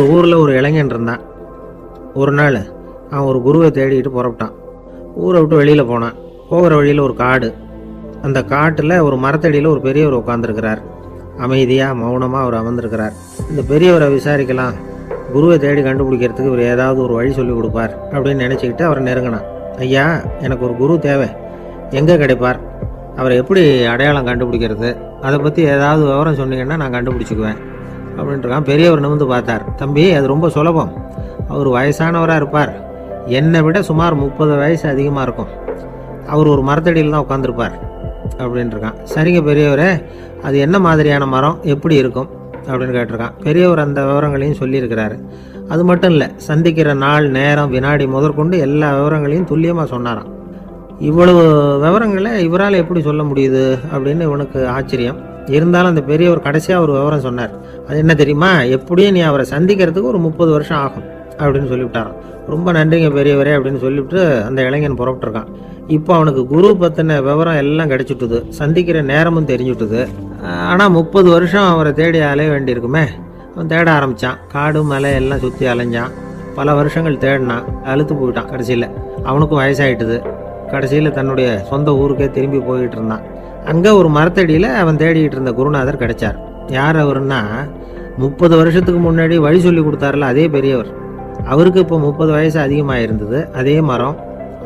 ஊரில் ஒரு இளைஞன் இருந்தான். ஒரு நாள் அவன் ஒரு குருவை தேடிட்டு புறப்பட்டான். ஊரை விட்டு வெளியில் போனான். போகிற வழியில் ஒரு காடு. அந்த காட்டில் ஒரு மரத்தடியில் ஒரு பெரியவர் உட்காந்துருக்கிறார். அமைதியாக மௌனமாக அவர் அமர்ந்திருக்கிறார். இந்த பெரியவரை விசாரிக்கலாம், குருவை தேடி கண்டுபிடிக்கிறதுக்கு இவர் ஏதாவது ஒரு வழி சொல்லி கொடுப்பார் அப்படின்னு நினச்சிக்கிட்டு அவரை நெருங்கினான். ஐயா, எனக்கு ஒரு குரு தேவை, எங்கே கிடைப்பார், அவரை எப்படி அடையாளம் கண்டுபிடிக்கிறது, அதை பற்றி ஏதாவது விவரம் சொன்னீங்கன்னா நான் கண்டுபிடிச்சிக்குவேன் அப்படின்ட்டுருக்கான். பெரியவர் நிமிர்ந்து பார்த்தார். தம்பி, அது ரொம்ப சுலபம். அவர் வயசானவராக இருப்பார், என்னை விட சுமார் 30 வயசு அதிகமாக இருக்கும். அவர் ஒரு மரத்தடியில் தான் உட்காந்துருப்பார் அப்படின்ட்டுருக்கான். சரிங்க பெரியவரே, அது என்ன மாதிரியான மரம், எப்படி இருக்கும் அப்படின்னு கேட்டிருக்கான். பெரியவர் அந்த விவரங்களையும் சொல்லியிருக்கிறாரு. அது மட்டும் இல்லை, சந்திக்கிற நாள், நேரம், வினாடி முதற்கொண்டு எல்லா விவரங்களையும் துல்லியமாக சொன்னாராம். இவ்வளவு விவரங்களை இவரால் எப்படி சொல்ல முடியுது அப்படின்னு இவனுக்கு ஆச்சரியம். இருந்தாலும் அந்த பெரியவர் கடைசியாக ஒரு விவரம் சொன்னார். அது என்ன தெரியுமா, எப்படியும் நீ அவரை சந்திக்கிறதுக்கு ஒரு 30 வருஷம் ஆகும் அப்படின்னு சொல்லிவிட்டாராம். ரொம்ப நன்றிங்க பெரியவரே அப்படின்னு சொல்லிவிட்டு அந்த இளைஞன் புறப்பட்டுருக்கான். இப்போ அவனுக்கு குரு பற்றின விவரம் எல்லாம் கிடைச்சிட்டுது, சந்திக்கிற நேரமும் தெரிஞ்சுட்டுது. ஆனால் 30 வருஷம் அவரை தேடி அலைய வேண்டியிருக்குமே. அவன் தேட ஆரம்பித்தான். காடு மலை எல்லாம் சுற்றி அலைஞ்சான். பல வருஷங்கள் தேடினான். அழுத்து போயிட்டான். கடைசியில் அவனுக்கும் வயசாகிட்டுது. கடைசியில் தன்னுடைய சொந்த ஊருக்கே திரும்பி போய்கிட்டு இருந்தான். அங்கே ஒரு மரத்தடியில் அவன் தேடிக்கிட்டு இருந்த குருநாதர் கிடைச்சார். யார் அவருன்னா, 30 வருஷத்துக்கு முன்னாடி வழி சொல்லி கொடுத்தாருல அதே பெரியவர். அவருக்கு இப்போ 30 வயசு அதிகமாக இருந்தது. அதே மரம்,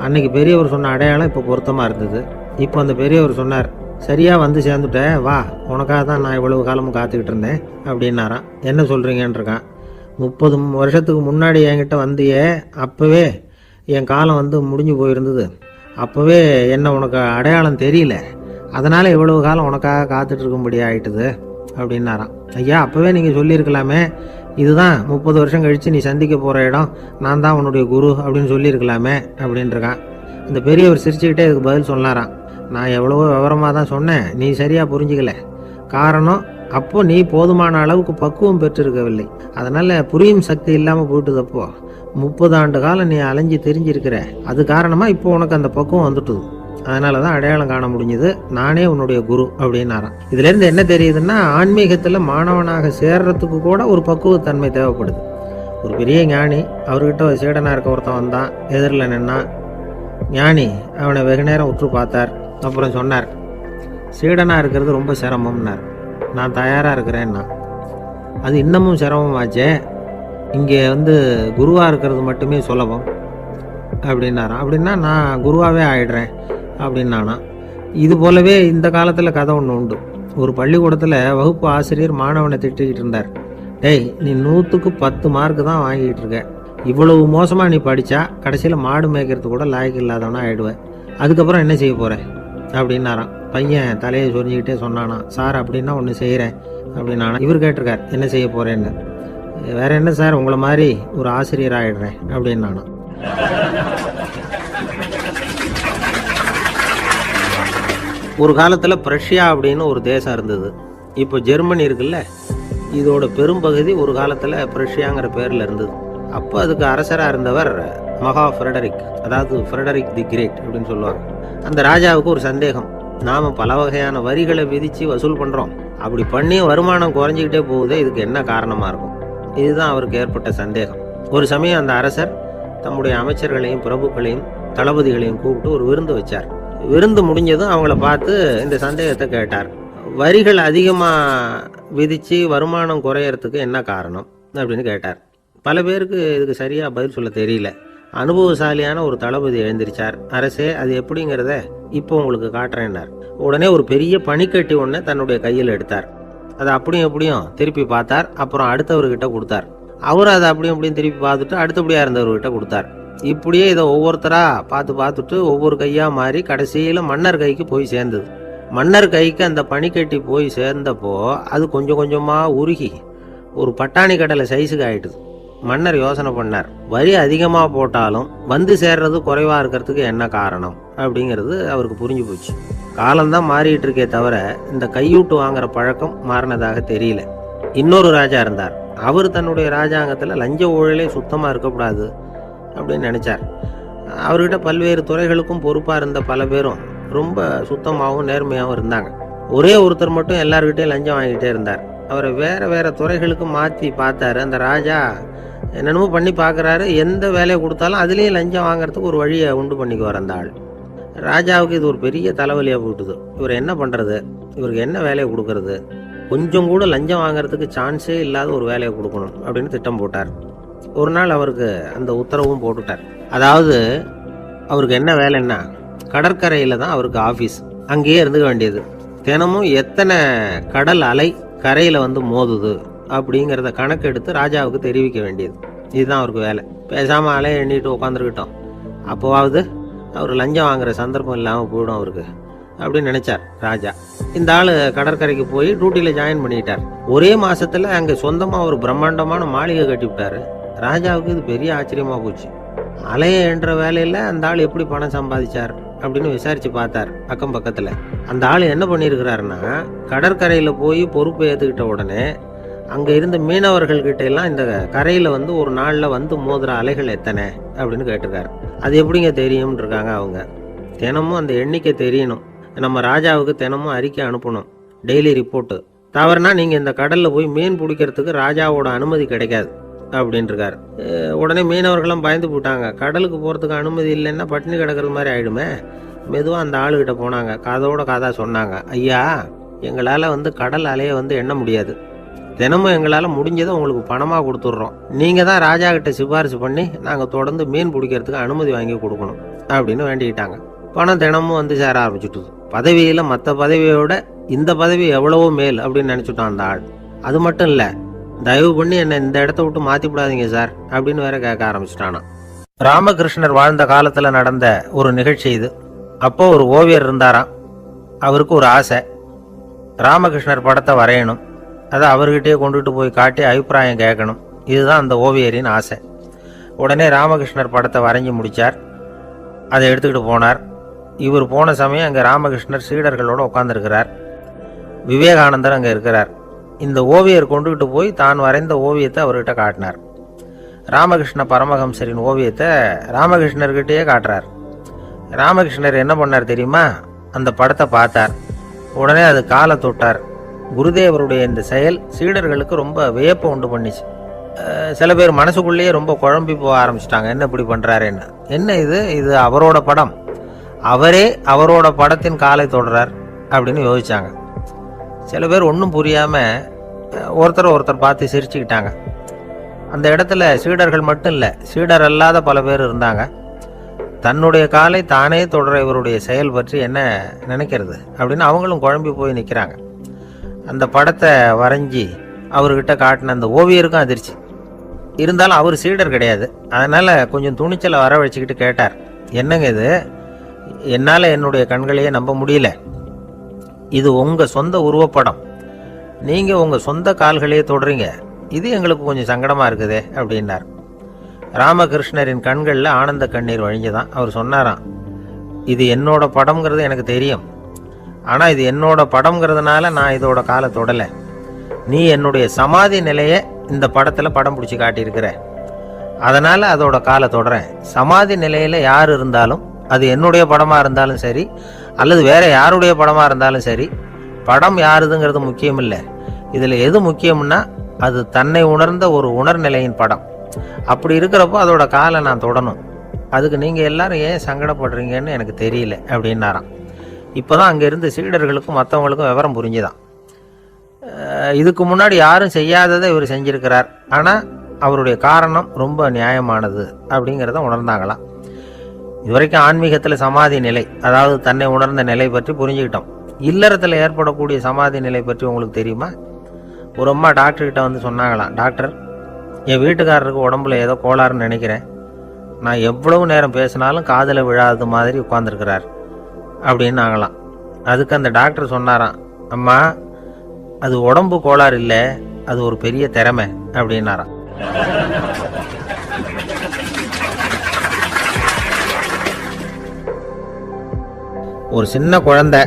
அன்னைக்கு பெரியவர் சொன்ன அடையாளம் இப்போ பொருத்தமாக இருந்தது. இப்போ அந்த பெரியவர் சொன்னார், சரியாக வந்து சேர்ந்துட்டேன், வா, உனக்காக தான் நான் இவ்வளவு காலமும் காத்துக்கிட்டு இருந்தேன் அப்படின்னாரான். என்ன சொல்கிறீங்கன்றிருக்கான். 30 வருஷத்துக்கு முன்னாடி என்கிட்ட வந்தியே, அப்போவே என் காலம் வந்து முடிஞ்சு போயிருந்தது. அப்போவே என்ன உனக்கு அடையாளம் தெரியல, அதனால் இவ்வளவு காலம் உனக்காக காத்துட்டு இருக்கும்படி ஆகிட்டுது அப்படின்னாரான். ஐயா, அப்போவே நீங்கள் சொல்லியிருக்கலாமே, இதுதான் 30 வருஷம் கழித்து நீ சந்திக்க போகிற இடம், நான் தான் உன்னுடைய குரு அப்படின்னு சொல்லியிருக்கலாமே அப்படின்ட்டுருக்கான். அந்த பெரியவர் சிரிச்சுக்கிட்டே இதுக்கு பதில் சொன்னாராம். நான் எவ்வளவோ விவரமாக தான் சொன்னேன், நீ சரியாக புரிஞ்சிக்கல. காரணம், அப்போது நீ போதுமான அளவுக்கு பக்குவம் பெற்றிருக்கவில்லை, அதனால் புரியும் சக்தி இல்லாமல் போயிட்டுதப்போ 30 ஆண்டு காலம் நீ அலைஞ்சி தெரிஞ்சிருக்கிற. அது காரணமாக இப்போ உனக்கு அந்த பக்குவம் வந்துட்டுது, அதனால தான் அடையாளம் காண முடிஞ்சது, நானே உன்னுடைய குரு அப்படின்னாராம். இதுலேருந்து என்ன தெரியுதுன்னா, ஆன்மீகத்தில் மாணவனாக சேர்றதுக்கு கூட ஒரு பக்குவத்தன்மை தேவைப்படுது. ஒரு பெரிய ஞானி, அவர்கிட்ட ஒரு சீடனாக இருக்க ஒருத்தன் வந்தான். எதிரில் நின்னான். ஞானி அவனை வெகு நேரம் உற்று பார்த்தார். அப்புறம் சொன்னார், சீடனாக இருக்கிறது ரொம்ப சிரமம்னார். நான் தயாராக இருக்கிறேன்னா. அது இன்னமும் சிரமமாச்சே, இங்கே வந்து குருவாக இருக்கிறது மட்டுமே சுலபம் அப்படின்னாராம். அப்படின்னா நான் குருவாகவே ஆயிடுறேன் அப்படின்னானா. இது போலவே இந்த காலத்தில் கதை ஒன்று உண்டு. ஒரு பள்ளிக்கூடத்தில் வகுப்பு ஆசிரியர் மாணவனை திட்டிக்கிட்டு இருந்தார். டேய், நீ 100க்கு 10 மார்க்கு தான் வாங்கிட்டு இருக்க, இவ்வளவு மோசமாக நீ படித்தா கடைசியில் மாடு மேய்க்கிறது கூட லாய்க்கு இல்லாதவனா ஆயிடுவேன், அதுக்கப்புறம் என்ன செய்ய போகிறேன் அப்படின்னாராம். பையன் தலையை சொரிஞ்சிக்கிட்டே சொன்னானா, சார் அப்படின்னா ஒன்று செய்கிறேன் அப்படின்னானா. இவர் கேட்டிருக்கார், என்ன செய்ய போகிறேன்னு. வேற என்ன சார், உங்களை மாதிரி ஒரு ஆசிரியர் ஆகிடுறேன் அப்படின்னானா. ஒரு காலத்தில் பிரஷ்யா அப்படின்னு ஒரு தேசம் இருந்தது. இப்போ ஜெர்மனி இருக்குல்ல, இதோட பெரும்பகுதி ஒரு காலத்தில் பிரஷ்யாங்கிற பேரில் இருந்தது. அப்போ அதுக்கு அரசராக இருந்தவர் மகா ஃப்ரெடரிக், அதாவது ஃப்ரெடரிக் தி கிரேட் அப்படின்னு சொல்லுவாங்க. அந்த ராஜாவுக்கு ஒரு சந்தேகம், நாம் பல வகையான வரிகளை விதித்து வசூல் பண்ணுறோம், அப்படி பண்ணி வருமானம் குறைஞ்சிக்கிட்டே போகுதே, இதுக்கு என்ன காரணமாக இருக்கும்? இதுதான் அவருக்கு ஏற்பட்ட சந்தேகம். ஒரு சமயம் அந்த அரசர் தம்முடைய அமைச்சர்களையும் பிரபுக்களையும் தளபதிகளையும் கூப்பிட்டு ஒரு விருந்து வச்சார். விருந்து முடிஞ்சதும் அவங்கள பார்த்து இந்த சந்தேகத்தை கேட்டார். வரிகள் அதிகமாக விதித்து வருமானம் குறையறதுக்கு என்ன காரணம் அப்படின்னு கேட்டார். பல பேருக்கு இதுக்கு சரியாக பதில் சொல்ல தெரியல. அனுபவசாலியான ஒரு தளபதி எழுந்திருச்சார். அரசே, அது எப்படிங்கிறத இப்போ உங்களுக்கு காட்டுறேன்னார். உடனே ஒரு பெரிய பனிக்கட்டி ஒன்று தன்னுடைய கையில் எடுத்தார். அதை அப்படியும் எப்படியும் திருப்பி பார்த்தார். அப்புறம் அடுத்தவர்கிட்ட கொடுத்தார். அவர் அதை அப்படியும் எப்படியும் திருப்பி பார்த்துட்டு அடுத்தபடியாக இருந்தவர்கிட்ட கொடுத்தார். இப்படியே இதை ஒவ்வொருத்தராக பார்த்துட்டு ஒவ்வொரு கையாக மாறி கடைசியில் மன்னர் கைக்கு போய் சேர்ந்தது. மன்னர் கைக்கு அந்த பனிக்கட்டி போய் சேர்ந்தப்போ அது கொஞ்சம் கொஞ்சமாக உருகி ஒரு பட்டாணி கடலை சைஸுக்கு ஆயிட்டுது. மன்னர் யோசனை பண்ணார், வரி அதிகமாக போட்டாலும் வந்து சேர்றது குறைவாக இருக்கிறதுக்கு என்ன காரணம் அப்படிங்கிறது அவருக்கு புரிஞ்சு போச்சு. காலம்தான் மாறிட்டு இருக்கே தவிர இந்த கையூட்டு வாங்குற பழக்கம் மாறினதாக தெரியல. இன்னொரு ராஜா இருந்தார். அவர் தன்னுடைய ராஜாங்கத்தில் லஞ்ச ஊழலே சுத்தமாக இருக்கக்கூடாது அப்படின்னு நினைச்சார். அவர்கிட்ட பல்வேறு துறைகளுக்கும் பொறுப்பாக இருந்த பல பேரும் ரொம்ப சுத்தமாகவும் நேர்மையாகவும் இருந்தாங்க. ஒரே ஒருத்தர் மட்டும் எல்லார்கிட்டையும் லஞ்சம் வாங்கிட்டே இருந்தார். அவரை வேறு வேறு துறைகளுக்கு மாற்றி பார்த்தாரு. அந்த ராஜா என்னென்னமோ பண்ணி பார்க்குறாரு. எந்த வேலையை கொடுத்தாலும் அதுலேயும் லஞ்சம் வாங்குறதுக்கு ஒரு வழியை உண்டு பண்ணிக்குவார் அந்த ஆள். ராஜாவுக்கு இது ஒரு பெரிய தலைவலியாக போட்டுது. இவர் என்ன பண்ணுறது, இவருக்கு என்ன வேலையை கொடுக்கறது, கொஞ்சம் கூட லஞ்சம் வாங்குறதுக்கு சான்ஸே இல்லாத ஒரு வேலையை கொடுக்கணும் அப்படின்னு திட்டம் போட்டார். ஒரு நாள் அவருக்கு அந்த உத்தரவும் போட்டுட்டார். அதாவது அவருக்கு என்ன வேலைன்னா, கடற்கரையில் தான் அவருக்கு ஆஃபீஸ். அங்கேயே இருந்துக்க வேண்டியது. தினமும் எத்தனை கடல் அலை கரையில் வந்து மோதுது அப்படிங்கிறத கணக்கெடுத்து ராஜாவுக்கு தெரிவிக்க வேண்டியது. இதுதான் அவருக்கு வேலை. பேசாமல் அலையை எண்ணிட்டு உட்காந்துருக்கிட்டோம், அப்போவாவது அவர் லஞ்சம் வாங்குற சந்தர்ப்பம் இல்லாமல் போயிடும் அவருக்கு அப்படின்னு நினைச்சார் ராஜா. இந்த ஆள் கடற்கரைக்கு போய் டியூட்டியில் ஜாயின் பண்ணிட்டார். ஒரே மாசத்துல அங்கே சொந்தமாக ஒரு பிரம்மாண்டமான மாளிகை கட்டிவிட்டாரு. ராஜாவுக்கு இது பெரிய ஆச்சரியமாக போச்சு. அலையை என்ற வேலையில் அந்த ஆள் எப்படி பணம் சம்பாதிச்சார் அப்படின்னு விசாரிச்சு பார்த்தார் அக்கம் பக்கத்தில். அந்த ஆள் என்ன பண்ணியிருக்கிறாருன்னா, கடற்கரையில் போய் பொறுப்பை ஏற்றுக்கிட்ட உடனே அங்கே இருந்த மீனவர்கள்கிட்ட எல்லாம் இந்த கரையில் வந்து ஒரு நாளில் வந்து மோதுற அலைகள் எத்தனை அப்படின்னு கேட்டிருக்காரு. அது எப்படிங்க தெரியும்னு இருக்காங்க அவங்க. தினமும் அந்த எண்ணிக்கை தெரியணும். நம்ம ராஜாவுக்கு தினமும் அறிக்கை அனுப்பணும், டெய்லி ரிப்போர்ட்டு. தவறுனா நீங்கள் இந்த கடலில் போய் மீன் பிடிக்கிறதுக்கு ராஜாவோட அனுமதி கிடைக்காது அப்படின்ட்டுருக்காரு. உடனே மீனவர்களும் பயந்து போட்டாங்க. கடலுக்கு போகிறதுக்கு அனுமதி இல்லைன்னா பட்டினி கிடக்கிறது மாதிரி ஆகிடுமே. மெதுவாக அந்த ஆளுகிட்ட போனாங்க, காதோட காதாக சொன்னாங்க, ஐயா எங்களால் வந்து கடல் அலையை வந்து எண்ண முடியாது. தினமும் எங்களால் முடிஞ்சதை உங்களுக்கு பணமாக கொடுத்துட்றோம். நீங்கள் தான் ராஜா கிட்ட சிபாரிசு பண்ணி நாங்கள் தொடர்ந்து மீன் பிடிக்கிறதுக்கு அனுமதி வாங்கி கொடுக்கணும் அப்படின்னு வேண்டிக்கிட்டாங்க. பணம் தினமும் வந்து சேர ஆரம்பிச்சுட்டுது. பதவியில் மற்ற பதவியோட இந்த பதவி எவ்வளவோ மேல் அப்படின்னு நினச்சிட்டான் அந்த ஆள். அது மட்டும் இல்லை, தயவு பண்ணி என்னை இந்த இடத்த விட்டு மாற்றி விடாதீங்க சார் அப்படின்னு வேற கேட்க ஆரம்பிச்சிட்டானா. ராமகிருஷ்ணர் வாழ்ந்த காலத்தில் நடந்த ஒரு நிகழ்ச்சி இது. அப்போ ஒரு ஓவியர் இருந்தாராம். அவருக்கு ஒரு ஆசை, ராமகிருஷ்ணர் படத்தை வரையணும். அதை அவர்கிட்டயே கொண்டுட்டு போய் காட்டி அபிப்பிராயம் கேட்கணும். இதுதான் அந்த ஓவியரின் ஆசை. உடனே ராமகிருஷ்ணர் படத்தை வரைஞ்சி முடித்தார். அதை எடுத்துக்கிட்டு போனார். இவர் போன சமயம் அங்கே ராமகிருஷ்ணர் சீடர்களோடு உட்காந்துருக்கிறார். விவேகானந்தர் அங்கே இருக்கிறார். இந்த ஓவியர் கொண்டுகிட்டு போய் தான் வரைந்த ஓவியத்தை அவர்கிட்ட காட்டினார். ராமகிருஷ்ண பரமஹம்சரின் ஓவியத்தை ராமகிருஷ்ணர்கிட்டயே காட்டுறார். ராமகிருஷ்ணர் என்ன பண்ணார் தெரியுமா, அந்த படத்தை பார்த்தார். உடனே அது காலை தொட்டார். குருதேவருடைய இந்த செயல் சீடர்களுக்கு ரொம்ப வியப்பை உண்டு பண்ணிச்சு. சில பேர் மனசுக்குள்ளேயே ரொம்ப குழம்பி போக ஆரம்பிச்சிட்டாங்க, என்ன இப்படி பண்ணுறாருன்னு. என்ன இது அவரோட படம், அவரே அவரோட படத்தின் காலை தொடுறார் அப்படின்னு யோசிச்சாங்க. சில பேர் ஒன்றும் புரியாமல் ஒருத்தர் பார்த்து சிரிச்சுக்கிட்டாங்க. அந்த இடத்துல சீடர்கள் மட்டும் இல்லை, சீடர் அல்லாத பல பேர் இருந்தாங்க. தன்னுடைய காலை தானே தொடர இவருடைய செயல் பற்றி என்ன நினைக்கிறது அப்படின்னு அவங்களும் குழம்பி போய் நிற்கிறாங்க. அந்த படத்தை வரைஞ்சி அவர்கிட்ட காட்டின அந்த ஓவியருக்கும் அதிர்ச்சி. இருந்தாலும் அவர் சீடர் கிடையாது. அதனால் கொஞ்சம் துணிச்சலை வர வச்சுக்கிட்டு கேட்டார், என்னங்க இது, என்னால் என்னுடைய கண்களையே நம்ப முடியல. இது உங்கள் சொந்த உருவப்படம், நீங்கள் உங்கள் சொந்த கால்களையே தொடுறீங்க. இது எங்களுக்கு கொஞ்சம் சங்கடமாக இருக்குதே அப்படின்னார். ராமகிருஷ்ணரின் கண்களில் ஆனந்த கண்ணீர் வழிஞ்சுதான். அவர் சொன்னாராம், இது என்னோட படம்ங்கிறது எனக்கு தெரியும். ஆனால் இது என்னோட படம்ங்கிறதுனால நான் இதோட காலை தொடலை. நீ என்னுடைய சமாதி நிலையை இந்த படத்தில் படம் பிடிச்சி காட்டியிருக்கிற, அதனால் அதோட காலை தொடறேன். சமாதி நிலையில் யார் இருந்தாலும், அது என்னுடைய படமாக இருந்தாலும் சரி அல்லது வேற யாருடைய படமாக இருந்தாலும் சரி, படம் யாருதுங்கிறது முக்கியம் இல்லை. இதில் எது முக்கியம்னா அது தன்னை உணர்ந்த ஒரு உணர்நிலையின் படம். அப்படி இருக்கிறப்போ அதோட காலை நான் தொடணும். அதுக்கு நீங்கள் எல்லாரும் ஏன் சங்கடப்படுறீங்கன்னு எனக்கு தெரியல அப்படின்னாராம். இப்போ தான் அங்கே இருந்த சீடர்களுக்கும் மற்றவங்களுக்கும் விவரம் புரிஞ்சுதான். இதுக்கு முன்னாடி யாரும் செய்யாததை இவர் செஞ்சிருக்கிறார், ஆனால் அவருடைய காரணம் ரொம்ப நியாயமானது அப்படிங்கிறத உணர்ந்தாங்களாம். இதுவரைக்கும் ஆன்மீகத்தில் சமாதி நிலை, அதாவது தன்னை உணர்ந்த நிலை பற்றி புரிஞ்சுக்கிட்டோம். இல்லறத்தில் ஏற்படக்கூடிய சமாதி நிலை பற்றி உங்களுக்கு தெரியுமா? ஒரு அம்மா டாக்டர்கிட்ட வந்து சொன்னாங்களாம், டாக்டர், என் வீட்டுக்காரருக்கு உடம்புல ஏதோ கோளாறுன்னு நினைக்கிறேன். நான் எவ்வளவு நேரம் பேசினாலும் காதில் விழாதது மாதிரி உட்கார்ந்துருக்கிறார் அப்படின்னாங்களாம். அதுக்கு அந்த டாக்டர் சொன்னாராம், அம்மா அது உடம்பு கோளாறு இல்லை, அது ஒரு பெரிய திறமை அப்படின்னாராம். ஒரு சின்ன குழந்தை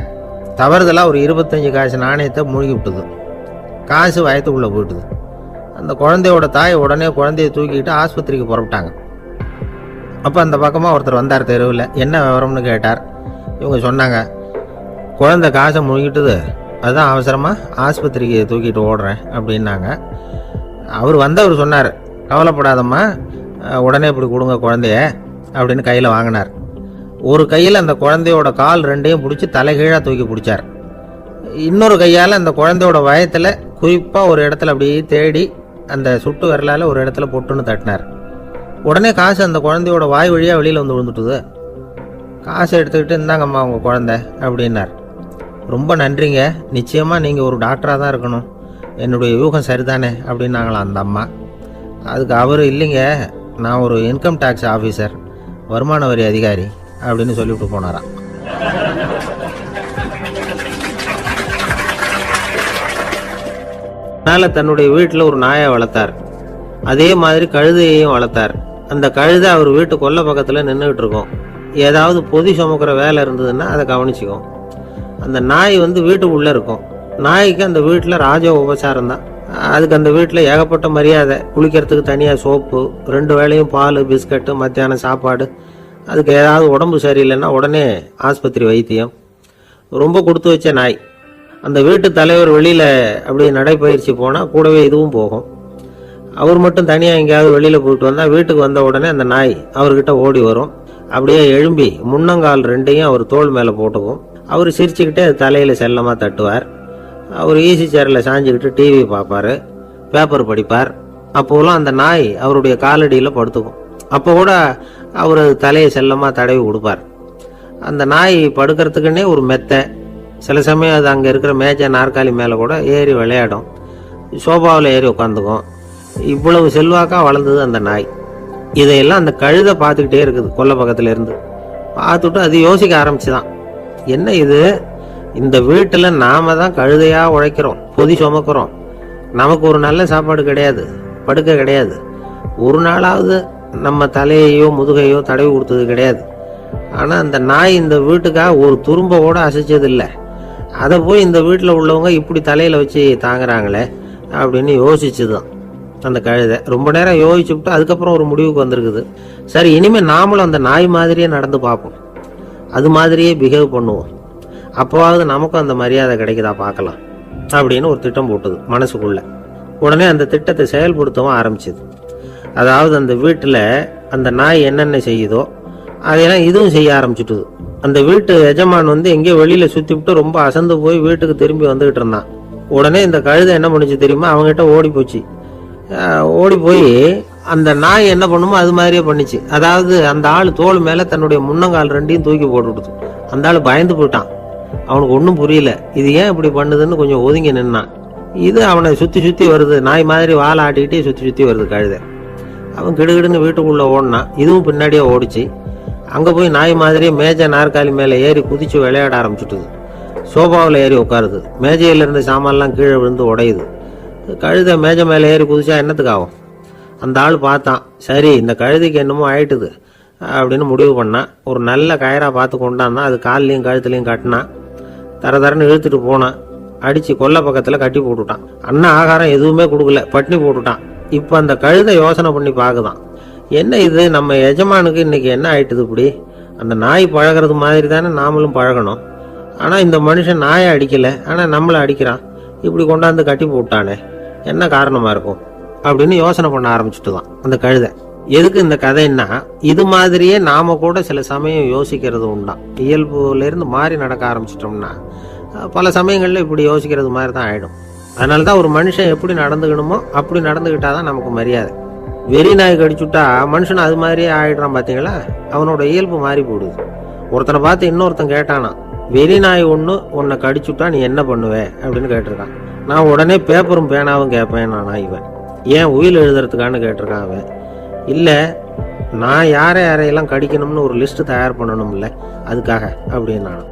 தவறுதலாக ஒரு 25 காசு நாணயத்தை மூழ்கி விட்டுது. காசு வயத்துக்குள்ளே போயிட்டுது. அந்த குழந்தையோட தாய் உடனே குழந்தைய தூக்கிக்கிட்டு ஆஸ்பத்திரிக்கு புறப்பட்டாங்க. அப்போ அந்த பக்கமாக ஒருத்தர் வந்தார் தெருவில். என்ன விவரம்னு கேட்டார். இவங்க சொன்னாங்க, குழந்தை காசை முழுங்கிட்டுது, அதுதான் அவசரமாக ஆஸ்பத்திரிக்கு தூக்கிட்டு ஓடுறேன் அப்படின்னாங்க. அவர் சொன்னார், கவலைப்படாதம்மா, உடனே இப்படி கொடுங்க குழந்தைய அப்படின்னு கையில் வாங்கினார். ஒரு கையில் அந்த குழந்தையோட கால் ரெண்டையும் பிடிச்சி தலைகீழாக தூக்கி பிடிச்சார். இன்னொரு கையால் அந்த குழந்தையோட வயத்தில் குறிப்பாக ஒரு இடத்துல அப்படியே தேடி அந்த சுட்டு விரலால் ஒரு இடத்துல பொட்டுன்னு தட்டினார். உடனே காசு அந்த குழந்தையோட வாய் வழியாக வெளியில் வந்து விழுந்துட்டுது. காசை எடுத்துக்கிட்டு இந்தாங்கம்மா உங்கள் குழந்தை அப்படின்னார். ரொம்ப நன்றிங்க, நிச்சயமாக நீங்கள் ஒரு டாக்டராக தான் இருக்கணும், என்னுடைய யூகம் சரிதானே அப்படின்னாங்களாம் அந்த அம்மா. அதுக்கு அவர், இல்லைங்க, நான் ஒரு இன்கம் டேக்ஸ் ஆஃபீஸர், வருமான வரி அதிகாரி அப்படின்னு சொல்லிவிட்டு போனாராம். அதனால் தன்னுடைய வீட்டில் ஒரு நாயை வளர்த்தார். அதே மாதிரி கழுதையையும் வளர்த்தார். அந்த கழுதை அவர் வீட்டு கொல்லை பக்கத்தில் நின்றுக்கிட்டு இருக்கும். ஏதாவது பொதி சுமக்கிற வேலை இருந்ததுன்னா அதை கவனிச்சிக்கும். அந்த நாய் வீட்டுக்குள்ளே இருக்கும். நாய்க்கு அந்த வீட்டில் ராஜ உபசாரம் தான். அதுக்கு அந்த வீட்டில் ஏகப்பட்ட மரியாதை. குளிக்கிறதுக்கு தனியாக சோப்பு, 2 வேளையும் பால், பிஸ்கட்டு, மத்தியானம் சாப்பாடு. அதுக்கு ஏதாவது உடம்பு சரியில்லைன்னா உடனே ஆஸ்பத்திரி வைத்தியம். ரொம்ப கொடுத்து வச்ச நாய். அந்த வீட்டு தலைவர் வெளியில் அப்படியே நடைப்பயிற்சி போனால் கூடவே இதுவும் போகும். அவர் மட்டும் தனியாக எங்கேயாவது வெளியில் போயிட்டு வந்தால் வீட்டுக்கு வந்த உடனே அந்த நாய் அவர்கிட்ட ஓடி வரும். அப்படியே எழும்பி முன்னங்கால் 2ஐயும் அவர் தோள் மேலே போட்டுக்கும். அவர் சிரிச்சுக்கிட்டே அது தலையில் செல்லமாக தட்டுவார். அவர் ஈசி சேரில் சாஞ்சிக்கிட்டு டிவி பார்ப்பார், பேப்பர் படிப்பார். அப்போலாம் அந்த நாய் அவருடைய காலடியில் படுத்துக்கும். அப்போ கூட அவர் தலையை செல்லமாக தடவி கொடுப்பார். அந்த நாய் படுக்கிறதுக்குன்னே ஒரு மெத்தை, சில சமயம் அது அங்கே இருக்கிற மேஜை நாற்காலி மேலே கூட ஏறி விளையாடும். சோபாவில் ஏறி உட்காந்துக்கும். இவ்வளவு செல்வாக்காக வளர்ந்தது அந்த நாய். இதையெல்லாம் அந்த கழுதை பார்த்துக்கிட்டே இருக்குது கொல்லை பக்கத்துல இருந்து. பார்த்துட்டு அது யோசிக்க ஆரம்பிச்சுதான், என்ன இது, இந்த வீட்டில் நாம தான் கழுதையாக உழைக்கிறோம், பொதி சுமக்கிறோம், நமக்கு ஒரு நல்ல சாப்பாடு கிடையாது, படுக்க கிடையாது, ஒரு நாளாவது நம்ம தலையையோ முதுகையோ தடவி கொடுத்தது கிடையாது. ஆனால் அந்த நாய் இந்த வீட்டுக்காக ஒரு துரும்ப கூட அசைச்சது இல்லை. அதை போய் இந்த வீட்டில் உள்ளவங்க இப்படி தலையில் வச்சு தாங்குறாங்களே அப்படின்னு யோசிச்சுதான் அந்த கழுதை. ரொம்ப நேரம் யோசிச்சுட்டு அதுக்கப்புறம் ஒரு முடிவுக்கு வந்திருக்குது. சரி, இனிமேல் நாமளும் அந்த நாய் மாதிரியே நடந்து பார்ப்போம், அது மாதிரியே பிஹேவ் பண்ணுவோம், அப்போவாவது நமக்கும் அந்த மரியாதை கிடைக்குதா பார்க்கலாம் அப்படின்னு ஒரு திட்டம் போட்டுது மனசுக்குள்ள. உடனே அந்த திட்டத்தை செயல்படுத்தவும் ஆரம்பிச்சுது. அதாவது அந்த வீட்டில் அந்த நாய் என்னென்ன செய்யுதோ அதையெல்லாம் இதுவும் செய்ய ஆரம்பிச்சுட்டுது. அந்த வீட்டு எஜமான் எங்கேயோ வெளியில் சுற்றி விட்டு ரொம்ப அசந்து போய் வீட்டுக்கு திரும்பி வந்துகிட்டு இருந்தான். உடனே இந்த கழுதை என்ன பண்ணுச்சு தெரியுமா, அவங்ககிட்ட ஓடி போச்சு. ஓடி போய் அந்த நாய் என்ன பண்ணுமோ அது மாதிரியே பண்ணிச்சு. அதாவது அந்த ஆள் தோல் மேலே தன்னுடைய முன்னங்கால் 2ஐயும் தூக்கி போட்டு விடுது. அந்த ஆள் பயந்து போயிட்டான். அவனுக்கு ஒன்றும் புரியல, இது ஏன் இப்படி பண்ணுதுன்னு கொஞ்சம் ஒதுங்கி நின்னான். இது அவனை சுற்றி சுற்றி வருது, நாய் மாதிரி வாழை ஆட்டிக்கிட்டே சுற்றி சுற்றி வருது கழுதை. அவன் கிடுகிடுன்னு வீட்டுக்குள்ளே ஓடினான். இதுவும் பின்னாடியே ஓடிச்சு. அங்கே போய் நாய் மாதிரியே மேஜை நாற்காலி மேலே ஏறி குதிச்சு விளையாட ஆரம்பிச்சுட்டுது. சோபாவில் ஏறி உட்காருது. மேஜையில் இருந்த சாமான்லாம் கீழே விழுந்து உடையுது. கழுதை மேஜை மேலே ஏறி குதிச்சா என்னத்துக்கு ஆகும்? அந்த ஆள் பார்த்தான், சரி இந்த கழுதைக்கு என்னமோ ஆயிட்டுது அப்படின்னு முடிவு பண்ணான். ஒரு நல்ல கயிறாக பார்த்து கொண்டான்னா அது கால்லையும் கழுத்துலையும் கட்டினான். தரன்னு இழுத்துட்டு போனான். அடித்து கொல்லை பக்கத்தில் கட்டி போட்டுட்டான். அண்ணன் ஆகாரம் எதுவுமே கொடுக்கல, பட்னி போட்டுட்டான். இப்போ அந்த கழுதை யோசனை பண்ணி பார்க்குதான், என்ன இது, நம்ம எஜமானுக்கு இன்னைக்கு என்ன ஆயிட்டுது இப்படி? அந்த நாய் பழகிறது மாதிரி தானே நாமளும் பழகணும். ஆனால் இந்த மனுஷன் நாயை அடிக்கலை, ஆனால் நம்மளை அடிக்கிறான். இப்படி கொண்டாந்து கட்டி போட்டானே, என்ன காரணமாக இருக்கும் அப்படின்னு யோசனை பண்ண ஆரம்பிச்சுட்டு தான் அந்த கழுதை. எதுக்கு இந்த கதைன்னா, இது மாதிரியே நாம கூட சில சமயம் யோசிக்கிறது உண்டாம். இயல்புலேருந்து மாறி நடக்க ஆரம்பிச்சிட்டோம்னா பல சமயங்களில் இப்படி யோசிக்கிறது மாதிரி தான் ஆகிடும். அதனால தான் ஒரு மனுஷன் எப்படி நடந்துக்கணுமோ அப்படி நடந்துக்கிட்டாதான் நமக்கு மரியாதை. வெறி நாய் கடிச்சுட்டா மனுஷன் அது மாதிரியே ஆயிடுறான். பார்த்தீங்களா, அவனோட இயல்பு மாறி போடுது. ஒருத்தனை பார்த்து இன்னொருத்தன் கேட்டானா, வெறி நாய் உன்னை கடிச்சுட்டா நீ என்ன பண்ணுவே அப்படின்னு கேட்டிருக்கான். நான் உடனே பேப்பரும் பேனாவும் கேட்பேன் நானா இவன். ஏன் உயில் எழுதுறதுக்கான்னு கேட்டிருக்கான் அவன். இல்லை, நான் யாரையெல்லாம் கடிக்கணும்னு ஒரு லிஸ்ட் தயார் பண்ணணும்ல, அதுக்காக அப்படின்னு நான்.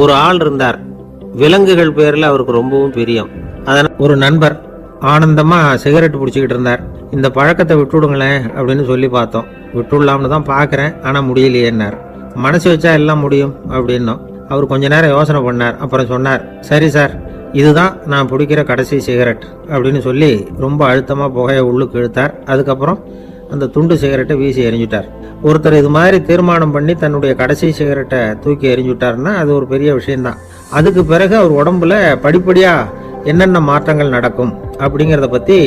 ஒரு ஆள் இருந்தார். விலங்குகள் பேரில் அவருக்கு ரொம்பவும் பிரியம். அதனால் ஒரு நண்பர் ஆனந்தமா சிகரெட் பிடிச்சிக்கிட்டு இருந்தார். இந்த பழக்கத்தை விட்டுவிடுங்களேன் அப்படின்னு சொல்லி பார்த்தோம். விட்டுடலாம்னு தான் பார்க்குறேன், ஆனால் முடியலையேன்னார். மனசு வச்சா எல்லாம் முடியும் அப்படின்னோம். அவர் கொஞ்ச நேரம் யோசனை பண்ணார். அப்புறம் சொன்னார், சரி சார், இதுதான் நான் பிடிக்கிற கடைசி சிகரெட் அப்படின்னு சொல்லி ரொம்ப அழுத்தமாக புகையை உள்ளுக்கு இழுத்தார். அதுக்கப்புறம் அந்த துண்டு சிகரெட்டை வீசி எறிஞ்சுட்டார். ஒருத்தர் இது மாதிரி தீர்மானம் பண்ணி தன்னுடைய கடைசி சிகரெட்டை தூக்கி எறிஞ்சுட்டாருன்னா அது ஒரு பெரிய விஷயம்தான். அதுக்கு பிறகு அவர் உடம்புல படிப்படியா என்னென்ன மாற்றங்கள் நடக்கும் அப்படிங்கிறத பத்தி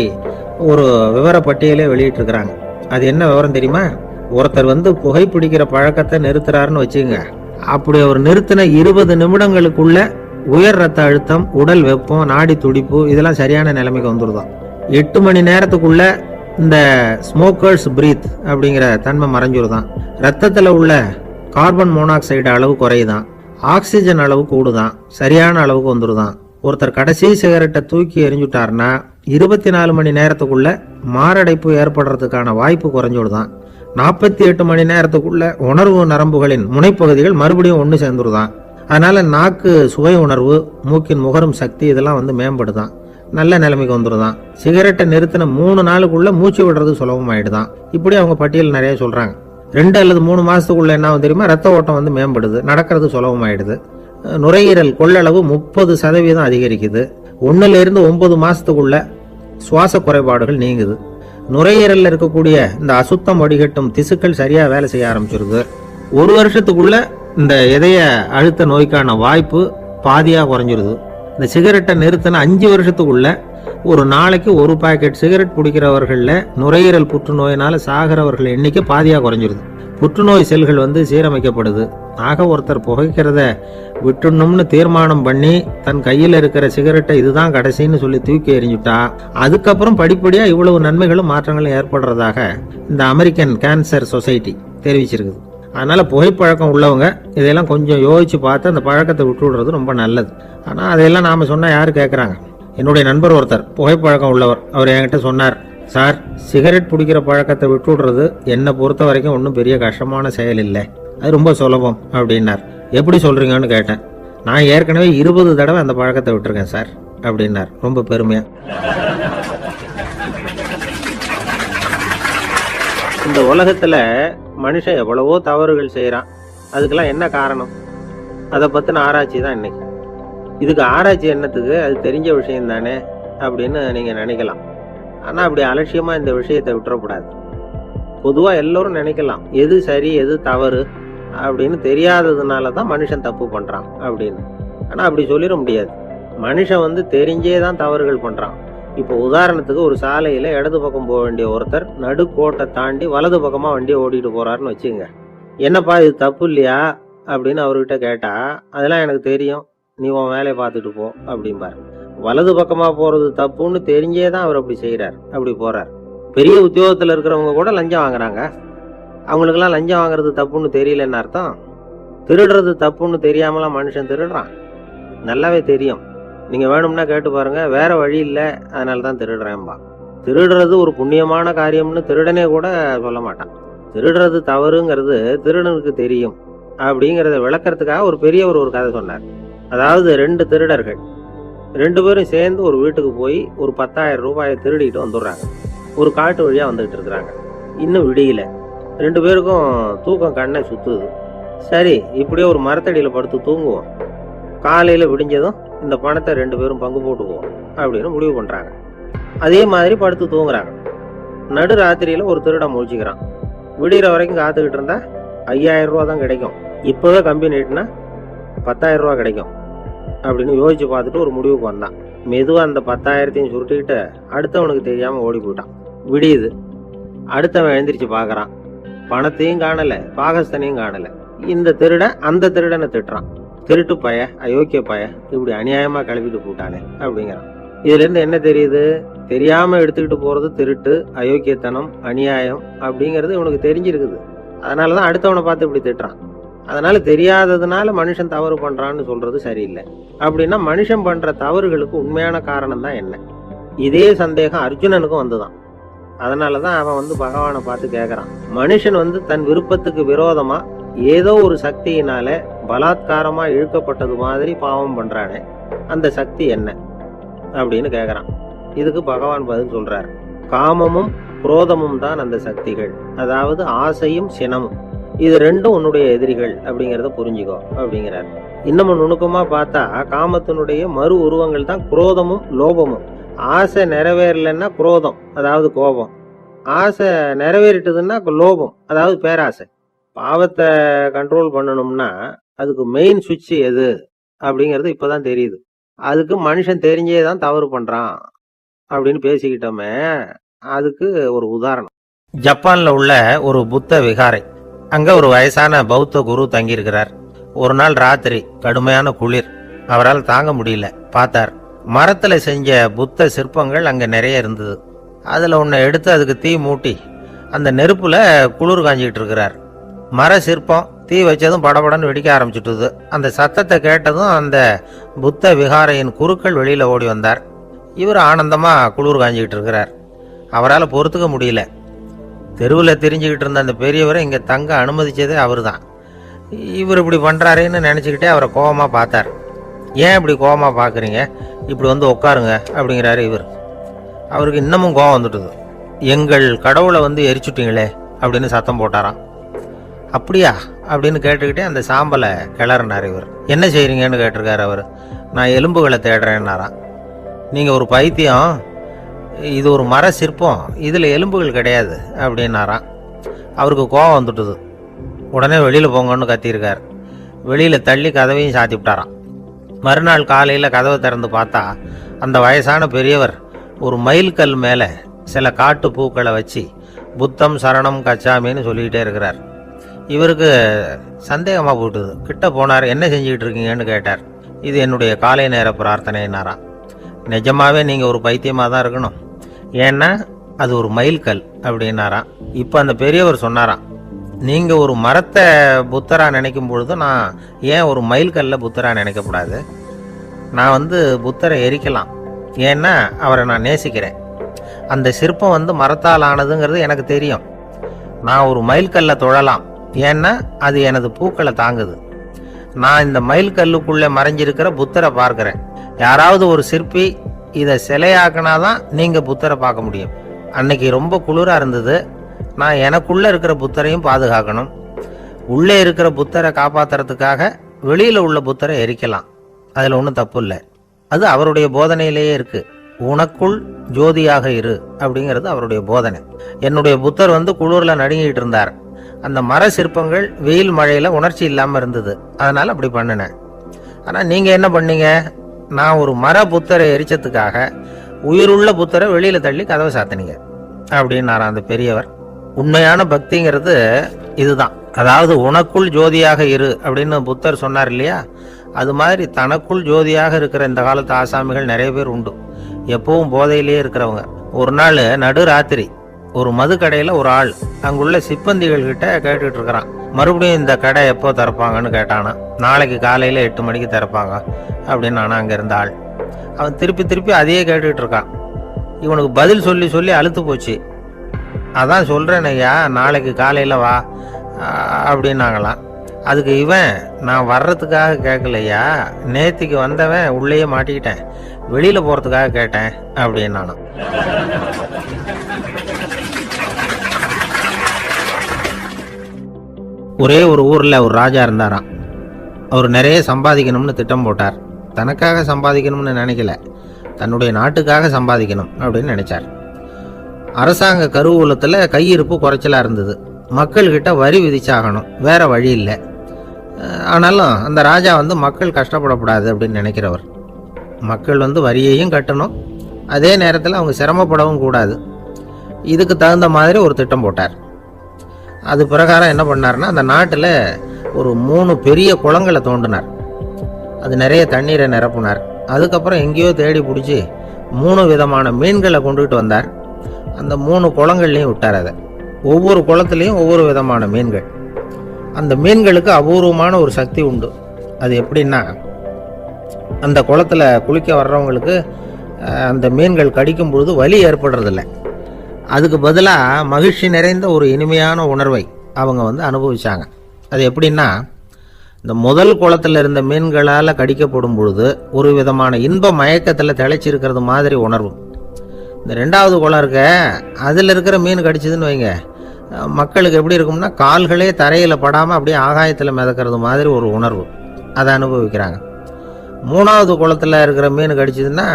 ஒரு விவர பட்டியலே வெளியிட்டிருக்கிறாங்க. அது என்ன விவரம் தெரியுமா? ஒருத்தர் புகைப்பிடிக்கிற பழக்கத்தை நிறுத்துறாருன்னு வச்சுங்க. அப்படி அவர் நிறுத்தின 20 நிமிடங்களுக்குள்ள உயர் ரத்த அழுத்தம், உடல் வெப்பம், நாடி துடிப்பு இதெல்லாம் சரியான நிலைமைக்கு வந்துருதான். 8 மணி நேரத்துக்குள்ள இந்த ஸ்மோக்கர்ஸ் பிரீத் அப்படிங்கிற தன்மை மறைஞ்சிருதான். ரத்தத்துல உள்ள கார்பன் மோனாக்சைடு அளவு குறையுதான், ஆக்சிஜன் அளவு கூடுதான், சரியான அளவுக்கு வந்துருதான். ஒருத்தர் கடைசி சிகரெட்டை தூக்கி எறிஞ்சுட்டாருன்னா 24 மணி நேரத்துக்குள்ள மாரடைப்பு ஏற்படுறதுக்கான வாய்ப்பு குறைஞ்சுடுதான். 48 மணி நேரத்துக்குள்ள உணர்வு நரம்புகளின் முனைப்பகுதிகள் மறுபடியும் ஒன்று சேர்ந்துருதான். அதனால நாக்கு சுவை உணர்வு, மூக்கின் முகரும் சக்தி இதெல்லாம் மேம்படுதான், நல்ல நிலைமைக்கு வந்துருதான். சிகரெட்டை நிறுத்தின 3 நாளுக்குள்ள மூச்சு விடுறது சுலபமாயிடுதான். இப்படி அவங்க பட்டியல் நிறைய சொல்றாங்க. 2 அல்லது 3 மாசத்துக்குள்ள என்ன தெரியுமா, ரத்த ஓட்டம் மேம்படுது, நடக்கிறது சுலபமாயிடுது. நுரையீரல் கொள்ளளவு 30% அதிகரிக்குது. 1 to 9 மாசத்துக்குள்ள சுவாச குறைபாடுகள் நீங்குது. நுரையீரல்ல இருக்கக்கூடிய இந்த அசுத்தம் வடிகட்டும் திசுக்கள் சரியா வேலை செய்ய ஆரம்பிச்சிருது. 1 வருஷத்துக்குள்ள இந்த இதய அழுத்த நோய்க்கான வாய்ப்பு பாதியா குறைஞ்சிருது. இந்த சிகரெட்டை நிறுத்தின 5 வருஷத்துக்குள்ள ஒரு நாளைக்கு 1 பாக்கெட் சிகரெட் பிடிக்கிறவர்கள்ல நுரையீரல் புற்றுநோயினால சாகிறவர்கள் எண்ணிக்கை பாதியா குறைஞ்சிருது. புற்றுநோய் செல்கள் சீரமைக்கப்படுது. ஆக ஒருத்தர் புகைக்கிறத விட்டுணும்னு தீர்மானம் பண்ணி தன் கையில் இருக்கிற சிகரெட்டை இதுதான் கடைசின்னு சொல்லி தூக்கி எறிஞ்சுட்டா அதுக்கப்புறம் படிப்படியா இவ்வளவு நன்மைகளும் மாற்றங்களும் ஏற்படுறதாக இந்த அமெரிக்கன் கேன்சர் சொசைட்டி தெரிவிச்சிருக்குது. அதனால புகைப்பழக்கம் உள்ளவங்க இதெல்லாம் கொஞ்சம் யோசிச்சு பார்த்து அந்த பழக்கத்தை விட்டு விடுறது ரொம்ப நல்லது. ஆனா அதையெல்லாம் நாம சொன்னா யாரு கேட்கறாங்க? என்னுடைய நண்பர் ஒருத்தர் புகைப்பழக்கம் உள்ளவர், அவர் என்கிட்ட சொன்னார், சார், சிகரெட் பிடிக்கிற பழக்கத்தை விட்டு விடுறது என்னை பொறுத்த வரைக்கும் ஒன்றும் பெரிய கஷ்டமான செயல் இல்லை, அது ரொம்ப சுலபம் அப்படின்னார். எப்படி சொல்றீங்கன்னு கேட்டேன். நான் ஏற்கனவே 20 தடவை அந்த பழக்கத்தை விட்டுருக்கேன் சார் அப்படின்னார் ரொம்ப பெருமையா. இந்த உலகத்துல மனுஷன் எவ்வளவோ தவறுகள் செய்யறான். அதுக்கெல்லாம் என்ன காரணம்? அதை பத்தின ஆராய்ச்சி தான் இன்னைக்கு. இதுக்கு ஆராய்ச்சி என்னத்துக்கு? அது தெரிஞ்ச விஷயம் தானே அப்படின்னு நீங்க நினைக்கலாம். ஆனா அப்படி அலட்சியமா இந்த விஷயத்தை விட்டுறக்கூடாது. பொதுவா எல்லோரும் நினைக்கலாம் எது சரி எது தவறு அப்படின்னு தெரியாததுனாலதான் மனுஷன் தப்பு பண்றான் அப்படின்னு. ஆனா அப்படி சொல்லிட முடியாது. மனுஷன் தெரிஞ்சே தான் தவறுகள் பண்றான். இப்போ உதாரணத்துக்கு ஒரு சாலையில இடது பக்கம் போக வேண்டிய ஒருத்தர் நடுக்கோட்டை தாண்டி வலது பக்கமா வண்டியை ஓடிட்டு போறாருன்னு வச்சுங்க. என்னப்பா இது தப்பு இல்லையா அப்படின்னு அவர்கிட்ட கேட்டா, அதெல்லாம் எனக்கு தெரியும், நீ உன் வேலையை பார்த்துட்டு போ அப்படிம்பாரு. வலது பக்கமா போறது தப்புன்னு தெரிஞ்சே தான் அவர் அப்படி செய்யறாரு, அப்படி போறார். பெரிய உத்தியோகத்துல இருக்கிறவங்க கூட லஞ்சம் வாங்குறாங்க. அவங்களுக்கெல்லாம் லஞ்சம் வாங்குறது தப்புன்னு தெரியலன்னு அர்த்தம்? திருடுறது தப்புன்னு தெரியாமலாம் மனுஷன் திருடுறான்? நல்லாவே தெரியும். நீங்க வேணும்னா கேட்டு பாருங்க, வேற வழி இல்லை அதனாலதான் திருடுறேன்பா. திருடுறது ஒரு புண்ணியமான காரியம்னு திருடனே கூட சொல்ல மாட்டான். திருடுறது தவறுங்கிறது திருடனுக்கு தெரியும் அப்படிங்கறத விளக்கறதுக்காக ஒரு பெரியவர் ஒரு கதை சொன்னார். அதாவது 2 திருடர்கள் 2 பேரும் சேர்ந்து ஒரு வீட்டுக்கு போய் ஒரு 10,000 ரூபாயை திருடிட்டு வந்துடுறாங்க. ஒரு காட்டு வழியா வந்துகிட்டு இருக்கிறாங்க. இன்னும் விடியல. 2 பேருக்கும் தூக்கம் கண்ணை சுத்துது. சரி, இப்படியே ஒரு மரத்தடியில படுத்து தூங்குவோம், காலையில விடிஞ்சதும் இந்த பணத்தை 2 பேரும் பங்கு போட்டுக்குவோம் அப்படின்னு முடிவு பண்றாங்க. அதே மாதிரி படுத்து தூங்குறாங்க. நடு ராத்திரியில ஒரு திருட முழிச்சுக்கிறான். விடிகிற வரைக்கும் காத்துக்கிட்டு இருந்தா 5,000 ரூபா தான் கிடைக்கும், இப்பவே கம்பி நீட்டினா 10,000 ரூபா கிடைக்கும் அப்படின்னு யோசிச்சு பார்த்துட்டு ஒரு முடிவுக்கு வந்தான். மெதுவா அந்த 10,000த்தையும் சுருட்டிக்கிட்டு அடுத்தவனுக்கு தெரியாம ஓடி போயிட்டான். விடியுது. அடுத்தவன் எழுந்திரிச்சு பாக்குறான். பணத்தையும் காணல, பாகஸ்தனையும் காணல. இந்த திருடன் அந்த திருடனை திட்டுறான், திருட்டு பய, அயோக்கிய பய, இப்படி அநியாயமா கிளப்பிட்டு போட்டானே அப்படிங்கிறான். இதுல இருந்து என்ன தெரியுது? தெரியாம எடுத்துக்கிட்டு போறது திருட்டு, அயோக்கியத்தனம், அநியாயம் அப்படிங்கிறது இவனுக்கு தெரிஞ்சிருக்குது. அதனாலதான் அடுத்தவனை பார்த்து இப்படி திட்டுறான். அதனால தெரியாததுனால மனுஷன் தவறு பண்றான்னு சொல்றது சரியில்லை. அப்படின்னா மனுஷன் பண்ற தவறுகளுக்கு உண்மையான காரணம் தான் என்ன? இதே சந்தேகம் அர்ஜுனனுக்கும் வந்துதான். அதனாலதான் அவன் பகவானை பார்த்து கேட்கறான், மனுஷன் தன் விருப்பத்துக்கு விரோதமா ஏதோ ஒரு சக்தியினால பலாத்காரமா இழுக்கப்பட்டது மாதிரி பாவம் பண்றானே, அந்த சக்தி என்ன அப்படின்னு கேக்குறான். இதுக்கு பகவான் பதில் சொல்றார், காமமும் குரோதமும் தான் அந்த சக்திகள், அதாவது ஆசையும் சினமும். இது 2ம் உன்னுடைய எதிரிகள் அப்படிங்கறத புரிஞ்சுக்கோ அப்படிங்கிறார். இன்னமும் நுணுக்கமா பார்த்தா காமத்தினுடைய மறு உருவங்கள் தான் குரோதமும் லோபமும். ஆசை நிறைவேறலன்னா குரோதம், அதாவது கோபம். ஆசை நிறைவேறிட்டதுன்னா லோபம், அதாவது பேராசை. பாவத்தை கண்ட்ரோல் பண்ணணும்னா அதுக்கு மெயின் சுவிட்ச் எது அப்படிங்கிறது இப்பதான் தெரியுது. அதுக்கு மனுஷன் தெரிஞ்சே தான் தவறு பண்றான் அப்படின்னு பேசிக்கிட்டோமே, அதுக்கு ஒரு உதாரணம். ஜப்பான்ல உள்ள ஒரு புத்த விகாரை. அங்க ஒரு வயசான பௌத்த குரு தங்கியிருக்கிறார். ஒரு நாள் ராத்திரி கடுமையான குளிர், அவரால் தாங்க முடியல. பார்த்தார், மரத்துல செஞ்ச புத்த சிற்பங்கள் அங்க நிறைய இருந்தது. அதுல ஒன்றை எடுத்து அதுக்கு தீ மூட்டி அந்த நெருப்புல குளிர் காஞ்சிக்கிட்டு இருக்கிறார். மர சிற்பம் தீ வச்சதும் படபடன்னு வெடிக்க ஆரம்பிச்சுட்டுது. அந்த சத்தத்தை கேட்டதும் அந்த புத்த விகாரையின் குருக்கள் வெளியில ஓடி வந்தார். இவர் ஆனந்தமா குளிர் காஞ்சிக்கிட்டு இருக்கிறார். அவரால் பொறுத்துக்க முடியல. தெருவில் தெரிஞ்சுக்கிட்டு இருந்த அந்த பெரியவரை இங்க தங்க அனுமதிச்சதே அவரு தான். இவர் இப்படி பண்றாருன்னு நினைச்சுக்கிட்டே அவரை கோபமா பார்த்தார். ஏன் இப்படி கோபமா பாக்குறீங்க, இப்படி வந்து உட்காருங்க அப்படிங்கிறாரு இவர். அவருக்கு இன்னமும் கோபம் வந்துட்டுது. எங்கள் கடவுளை வந்து எரிச்சுட்டீங்களே அப்படின்னு சத்தம் போட்டாராம். அப்படியா அப்படின்னு கேட்டுக்கிட்டே அந்த சாம்பலை கிளறினார் இவர். என்ன செய்றீங்கன்னு கேட்டிருக்காரு அவர். நான் எலும்புகளை தேடுறேன்னாராம். நீங்க ஒரு பைத்தியம், இது ஒரு மர சிற்பம், இதுல எலும்புகள் கிடையாது அப்படின்னாராம். அவருக்கு கோபம் வந்துட்டுது. உடனே வெளியில போங்கன்னு கத்தியிருக்கார். வெளியில தள்ளி கதவையும் சாத்தி விட்டாராம். மறுநாள் காலையில கதவை திறந்து பார்த்தா அந்த வயசான பெரியவர் ஒரு மயில்கல் மேல சில காட்டு பூக்களை வச்சு புத்தம் சரணம் கச்சாமின்னு சொல்லிக்கிட்டே இருக்கிறார். இவருக்கு சந்தேகமா போட்டுது. கிட்ட போனார். என்ன செஞ்சுக்கிட்டு இருக்கீங்கன்னு கேட்டார். இது என்னுடைய காலை நேர பிரார்த்தனைனாராம். நிஜமாவே நீங்க ஒரு பைத்தியமா தான் இருக்கணும், ஏன்னா அது ஒரு மயில்கல் அப்படின்னாராம். இப்ப அந்த பெரியவர் சொன்னாராம், நீங்க ஒரு மரத்தை புத்தரா நினைக்கும் பொழுது நான் ஏன் ஒரு மயில்கல்ல புத்தரா நினைக்கக்கூடாது? நான் வந்து புத்தரை எரிக்கலாம், ஏன்னா அவரை நான் நேசிக்கிறேன். அந்த சிற்பம் வந்து மரத்தால் ஆனதுங்கிறது எனக்கு தெரியும். நான் ஒரு மயில்கல்ல தொழலாம், ஏன்னா அது எனது பூக்களை தாங்குது. நான் இந்த மயில்கல்லுக்குள்ள மறைஞ்சிருக்கிற புத்தரை பார்க்கிறேன். யாராவது ஒரு சிற்பி இதை சிலையாக்கினாதான் நீங்க புத்தரை பார்க்க முடியும். அன்னைக்கு ரொம்ப குளிரா இருந்தது. நான் எனக்குள்ள இருக்கிற புத்தரையும் பாதுகாக்கணும். உள்ளே இருக்கிற புத்தரை காப்பாத்துறதுக்காக வெளியில உள்ள புத்தரை எரிக்கலாம், அதுல ஒன்றும் தப்பு இல்லை. அது அவருடைய போதனையிலேயே இருக்கு. உனக்குள் ஜோதியாக இரு அப்படிங்கிறது அவருடைய போதனை. என்னுடைய புத்தர் வந்து குளிர்ல நடுங்கிட்டு இருந்தார். அந்த மர சிற்பங்கள் வெயில் மழையில உணர்ச்சி இல்லாம இருந்தது, அதனால அப்படி பண்ணினேன். ஆனா நீங்க என்ன பண்ணீங்க? நான் ஒரு மர புத்தரை எரிச்சதுக்காக உயிருள்ள புத்தரை வெளியில தள்ளி கதவை சாத்தினீங்க அப்படின்னாராம் அந்த பெரியவர். உண்மையான பக்திங்கிறது இதுதான். அதாவது உனக்குள் ஜோதியாக இரு அப்படின்னு புத்தர் சொன்னார் இல்லையா, அது மாதிரி தனக்குள் ஜோதியாக இருக்கிற இந்த காலத்து ஆசாமிகள் நிறைய பேர் உண்டு. எப்பவும் போதையிலேயே இருக்கிறவங்க. ஒரு நாள் நடு ராத்திரி ஒரு மது கடையில ஒரு ஆள் அங்குள்ள சிப்பந்திகள் கிட்ட கேட்டுட்டு இருக்கிறான். மறுபடியும் இந்த கடை எப்போ திறப்பாங்கன்னு கேட்டானா. நாளைக்கு காலையில 8 மணிக்கு திறப்பாங்க அப்படின்னு நானா அங்க இருந்த ஆள். அவன் திருப்பி திருப்பி அதையே கேட்டுக்கிட்டு இருக்கான். இவனுக்கு பதில் சொல்லி சொல்லி அழுத்து போச்சு. அதான் சொல்றேன் ஐயா, நாளைக்கு காலையில வா அப்படின்னாங்களாம். அதுக்கு இவன், நான் வர்றதுக்காக கேட்கலையா, நேத்திக்கு வந்தவன் உள்ளேயே மாட்டிக்கிட்டேன், வெளியில போறதுக்காக கேட்டேன் அப்படின்னானாம். ஒரே ஒரு ஊர்ல ஒரு ராஜா இருந்தாராம். அவர் நிறைய சம்பாதிக்கணும்னு திட்டம் போட்டார். தனக்காக சம்பாதிக்கணும்னு நினைக்கல, தன்னுடைய நாட்டுக்காக சம்பாதிக்கணும் அப்படின்னு நினைச்சார். அரசாங்க கருவூலத்தில் கையிருப்பு குறைச்சலா இருந்தது. மக்கள்கிட்ட வரி விதிச்சாகணும், வேற வழி இல்லை. ஆனாலும் அந்த ராஜா வந்து மக்கள் கஷ்டப்படக்கூடாது அப்படின்னு நினைக்கிறவர். மக்கள் வந்து வரியையும் கட்டணும், அதே நேரத்தில் அவங்க சிரமப்படவும் கூடாது. இதுக்கு தகுந்த மாதிரி ஒரு திட்டம் போட்டார். அது பிரகாரம் என்ன பண்ணார்னா, அந்த நாட்டில் ஒரு 3 பெரிய குளங்களை தோண்டினார். அது நிறைய தண்ணீரை நிரப்புனார். அதுக்கப்புறம் எங்கேயோ தேடி பிடிச்சி 3 விதமான மீன்களை கொண்டுகிட்டு வந்தார். அந்த 3 குளங்கள்லையும் விட்டார். அதை ஒவ்வொரு குளத்துலையும் ஒவ்வொரு விதமான மீன்கள். அந்த மீன்களுக்கு அபூர்வமான ஒரு சக்தி உண்டு. அது எப்படின்னா, அந்த குளத்துல குளிக்க வர்றவங்களுக்கு அந்த மீன்கள் கடிக்கும் பொழுது வலி ஏற்படுறதில்லை. அதுக்கு பதிலாக மகிழ்ச்சி நிறைந்த ஒரு இனிமையான உணர்வை அவங்க வந்து அனுபவிச்சாங்க. அது எப்படின்னா, இந்த முதல் குளத்தில் இருந்த மீன்களால் கடிக்கப்படும் பொழுது ஒரு விதமான இன்ப மயக்கத்தில் திளைச்சிருக்கிறது மாதிரி உணர்வு. இந்த 2வது குளம் இருக்க, அதில் இருக்கிற மீன் கடிச்சதுன்னு வைங்க, மக்களுக்கு எப்படி இருக்கும்னா, கால்களே தரையில் படாமல் அப்படியே ஆகாயத்தில் மிதக்கிறது மாதிரி ஒரு உணர்வு, அதை அனுபவிக்கிறாங்க. 3வது குளத்தில் இருக்கிற மீன் கடிச்சதுன்னா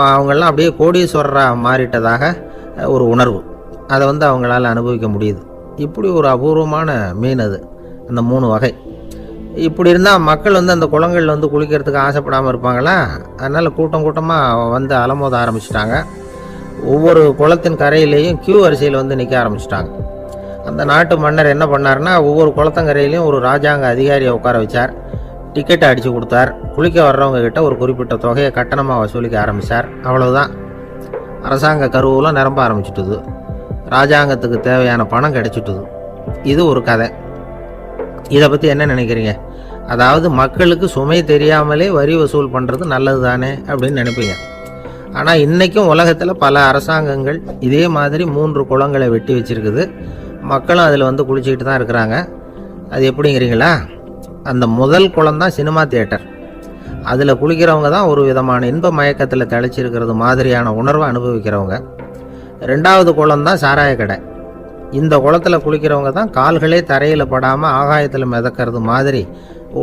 அவங்கெல்லாம் அப்படியே கோடீஸ்வரராக மாறிட்டதாக ஒரு உணர்வு. அதை வந்து அவங்களால அனுபவிக்க முடியுது. இப்படி ஒரு அபூர்வமான மீன் அது, அந்த 3 வகை. இப்படி இருந்தால் மக்கள் வந்து அந்த குளங்களில் வந்து குளிக்கிறதுக்கு ஆசைப்படாமல் இருப்பாங்களா? அதனால் கூட்டம் கூட்டமாக வந்து அலமோத ஆரம்பிச்சிட்டாங்க. ஒவ்வொரு குளத்தின் கரையிலேயும் கியூ வரிசையில் வந்து நிற்க ஆரம்பிச்சிட்டாங்க. அந்த நாட்டு மன்னர் என்ன பண்ணார்னா, ஒவ்வொரு குளத்தங்கரையிலையும் ஒரு ராஜாங்க அதிகாரியை உட்கார வச்சார். டிக்கெட்டை அடித்து கொடுத்தார். குளிக்க வர்றவங்க கிட்ட ஒரு குறிப்பிட்ட தொகையை கட்டணமாக வசூலிக்க ஆரம்பித்தார். அவ்வளவுதான். அரசாங்க கருவூலம் நிரம்ப ஆரம்பிச்சுட்டுது. ராஜாங்கத்துக்கு தேவையான பணம் கிடைச்சிட்டுது. இது ஒரு கதை. இதை பற்றி என்ன நினைக்கிறீங்க? அதாவது மக்களுக்கு சுமை தெரியாமலே வரி வசூல் பண்ணுறது நல்லது தானே அப்படின்னு நினைப்பீங்க. ஆனால் இன்றைக்கும் உலகத்தில் பல அரசாங்கங்கள் இதே மாதிரி 3 குளங்களை வெட்டி வச்சுருக்குது. மக்களும் அதில் வந்து குளிச்சுக்கிட்டு தான் இருக்கிறாங்க. அது எப்படிங்கிறீங்களா? அந்த முதல் குளம் தான் சினிமா தியேட்டர். அதில் குளிக்கிறவங்க தான் ஒரு விதமான இன்ப மயக்கத்தில் தெளிச்சிருக்கிறது மாதிரியான உணர்வை அனுபவிக்கிறவங்க. 2வது குளம் தான் சாராய கடை. இந்த குளத்தில் குளிக்கிறவங்க தான் கால்களே தரையில் படாமல் ஆகாயத்தில் மிதக்கிறது மாதிரி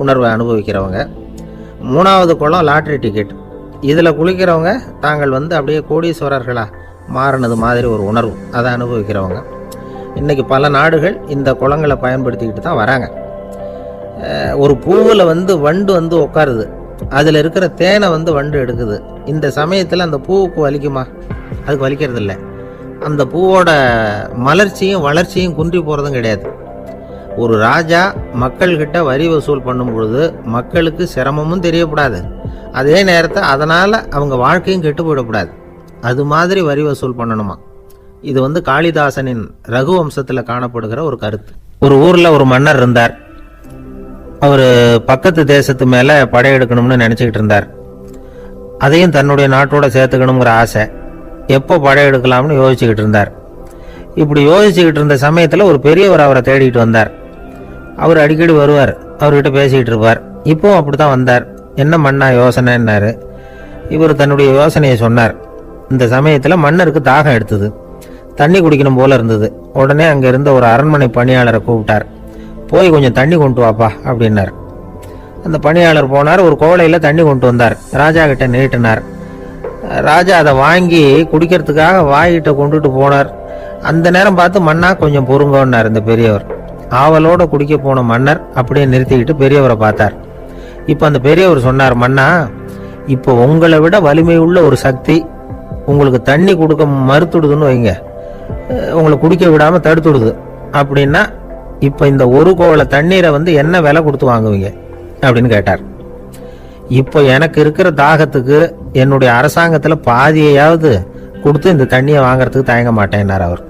உணர்வை அனுபவிக்கிறவங்க. 3வது குளம் லாட்ரி டிக்கெட். இதில் குளிக்கிறவங்க தாங்கள் வந்து அப்படியே கோடீஸ்வரர்களாக மாறினது மாதிரி ஒரு உணர்வு, அதை அனுபவிக்கிறவங்க. இன்றைக்கி பல நாடுகள் இந்த குளங்களை பயன்படுத்திக்கிட்டு தான் வராங்க. ஒரு பூவில் வந்து வண்டு வந்து உட்காருது. அதில் இருக்கிற தேனை வந்து வண்டு எடுக்குது. இந்த சமயத்தில் அந்த பூவுக்கு வலிக்குமா? அதுக்கு வலிக்கிறது இல்லை. அந்த பூவோட மலர்ச்சியும் வளர்ச்சியும் குன்றி போகிறதும் கிடையாது. ஒரு ராஜா மக்கள்கிட்ட வரி வசூல் பண்ணும் பொழுது மக்களுக்கு சிரமமும் தெரியக்கூடாது, அதே நேரத்தை அதனால் அவங்க வாழ்க்கையும் கெட்டு போயிடக்கூடாது. அது மாதிரி வரி வசூல் பண்ணணுமா? இது வந்து காளிதாசனின் ரகுவம்சத்தில் காணப்படுகிற ஒரு கருத்து. ஒரு ஊரில் ஒரு மன்னர் இருந்தார். அவர் பக்கத்து தேசத்து மேலே படையெடுக்கணும்னு நினச்சிக்கிட்டு இருந்தார். அதையும் தன்னுடைய நாட்டோட சேர்த்துக்கணுங்கிற ஆசை. எப்போ படையெடுக்கலாம்னு யோசிச்சுக்கிட்டு இருந்தார். இப்படி யோசிச்சுக்கிட்டு இருந்த சமயத்தில் ஒரு பெரியவர் அவரை தேடிட்டு வந்தார். அவர் அடிக்கடி வருவார், அவர்கிட்ட பேசிக்கிட்டு இருப்பார். இப்போவும் அப்படி தான் வந்தார். என்ன மன்னா யோசனைன்னாரு. இவர் தன்னுடைய யோசனையை சொன்னார். இந்த சமயத்தில் மன்னருக்கு தாகம் எடுத்தது. தண்ணி குடிக்கணும் போல இருந்தது. உடனே அங்கே இருந்த ஒரு அரண்மனை பணியாளரை கூப்பிட்டார். போய் கொஞ்சம் தண்ணி கொண்டு வாப்பா அப்படின்னார். அந்த பணியாளர் போனார். ஒரு கோலையில் தண்ணி கொண்டு வந்தார். ராஜா கிட்ட நீட்டினார். ராஜா அதை வாங்கி குடிக்கிறதுக்காக வாய்கிட்ட கொண்டுட்டு போனார். அந்த நேரம் பார்த்து மன்னா கொஞ்சம் பொறுங்கன்னார் இந்த பெரியவர். ஆவலோட குடிக்க போன மன்னர் அப்படியே நிறுத்திக்கிட்டு பெரியவரை பார்த்தார். இப்போ அந்த பெரியவர் சொன்னார், மன்னா, இப்போ உங்களை விட வலிமை உள்ள ஒரு சக்தி உங்களுக்கு தண்ணி கொடுக்க மறுத்துடுதுன்னு வைங்க, உங்களை குடிக்க விடாம தடுத்துடுது அப்படின்னா, இப்போ இந்த ஒரு கோவலை தண்ணீரை வந்து என்ன விலை கொடுத்து வாங்குவீங்க அப்படின்னு கேட்டார். இப்போ எனக்கு இருக்கிற தாகத்துக்கு என்னுடைய அரசாங்கத்தில் பாதியையாவது கொடுத்து இந்த தண்ணியை வாங்கறதுக்கு தயங்க மாட்டேன்னார் அவர்.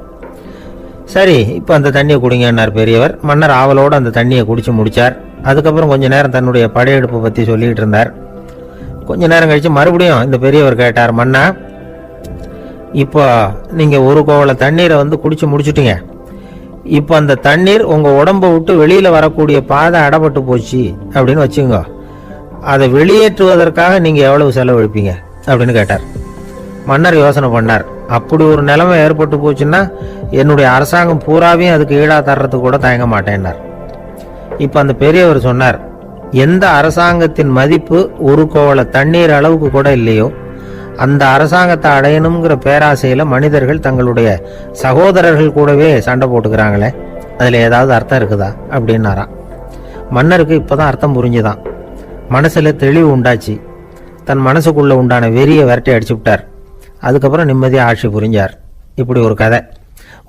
சரி, இப்போ அந்த தண்ணியை குடிங்கன்னார் பெரியவர். மன்னர் ஆவலோடு அந்த தண்ணியை குடிச்சு முடிச்சார். அதுக்கப்புறம் கொஞ்ச நேரம் தன்னுடைய படையெடுப்பை பற்றி சொல்லிக்கிட்டு இருந்தார். கொஞ்ச நேரம் கழிச்சு மறுபடியும் இந்த பெரியவர் கேட்டார், மன்னா, இப்போ நீங்கள் ஒரு கோவலை தண்ணீரை வந்து குடிச்சு முடிச்சுட்டீங்க. இப்போ அந்த தண்ணீர் உங்கள் உடம்பை விட்டு வெளியில் வரக்கூடிய பாதை அடப்பட்டு போச்சு அப்படின்னு வச்சுங்க, அதை வெளியேற்றுவதற்காக நீங்கள் எவ்வளவு செலவழிப்பீங்க அப்படின்னு கேட்டார். மன்னர் யோசனை பண்ணார். அப்படி ஒரு நிலைமை ஏற்பட்டு போச்சுன்னா என்னுடைய அரசாங்கம் பூராவையும் அதுக்கு ஈடாக தர்றதுக்கு கூட தயங்க மாட்டேன்னார். இப்போ அந்த பெரியவர் சொன்னார், எந்த அரசாங்கத்தின் மதிப்பு ஒரு கோவலை தண்ணீர் அளவுக்கு கூட இல்லையோ அந்த அரசாங்கத்தை அடையணுங்கிற பேராசையில் மனிதர்கள் தங்களுடைய சகோதரர்கள் கூடவே சண்டை போட்டுக்கிறாங்களே, அதில் ஏதாவது அர்த்தம் இருக்குதா அப்படின்னாராம். மன்னருக்கு இப்போதான் அர்த்தம் புரிஞ்சுதான். மனசில் தெளிவு உண்டாச்சு. தன் மனசுக்குள்ளே உண்டான வெறியை விரட்டி அடிச்சு விட்டார். அதுக்கப்புறம் நிம்மதியாக ஆட்சி புரிஞ்சார். இப்படி ஒரு கதை.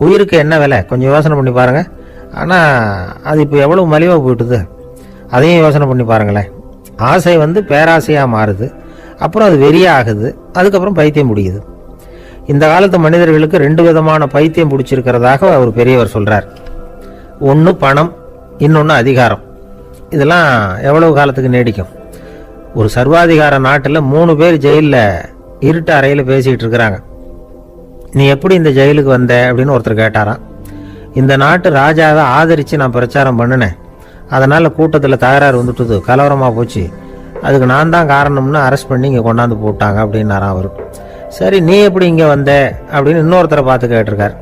உயிருக்கு என்ன விலை கொஞ்சம் யோசனை பண்ணி பாருங்கள். ஆனால் அது இப்போ எவ்வளோ மலிவாக போயிட்டுது, அதையும் யோசனை பண்ணி பாருங்களேன். ஆசை வந்து பேராசையாக மாறுது, அப்புறம் அது வெறியாக ஆகுது, அதுக்கப்புறம் பைத்தியம் முடியுது. இந்த காலத்து மனிதர்களுக்கு 2 விதமான பைத்தியம் பிடிச்சிருக்கிறதாக அவர் பெரியவர் சொல்கிறார். ஒன்று பணம், இன்னொன்று அதிகாரம். இதெல்லாம் எவ்வளவு காலத்துக்கு நீடிக்கும்? ஒரு சர்வாதிகார நாட்டில் 3 பேர் ஜெயிலில் இருட்டு அறையில் பேசிக்கிட்டு இருக்கிறாங்க. நீ எப்படி இந்த ஜெயிலுக்கு வந்த அப்படின்னு ஒருத்தர் கேட்டாராம். இந்த நாட்டு ராஜாவை ஆதரித்து நான் பிரச்சாரம் பண்ணினேன், அதனால் கூட்டத்தில் தகராறு வந்துட்டுது, கலவரமாக போச்சு, அதுக்கு நான் தான் காரணம்னு அரெஸ்ட் பண்ணி இங்கே கொண்டாந்து போட்டாங்க அப்படின்னாராம் அவர். சரி, நீ எப்படி இங்கே வந்த அப்படின்னு இன்னொருத்தரை பார்த்து கேட்டிருக்கார்.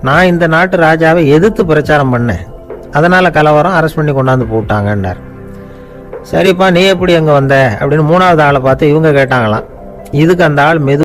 நான் இந்த நாட்டு ராஜாவை எதிர்த்து பிரச்சாரம் பண்ணேன், அதனால் கலவரம், அரெஸ்ட் பண்ணி கொண்டாந்து போட்டாங்கன்னார். சரிப்பா, நீ எப்படி அங்கே வந்த அப்படின்னு 3வது ஆளை பார்த்து இவங்க கேட்டாங்களாம். இதுக்கு அந்த ஆள்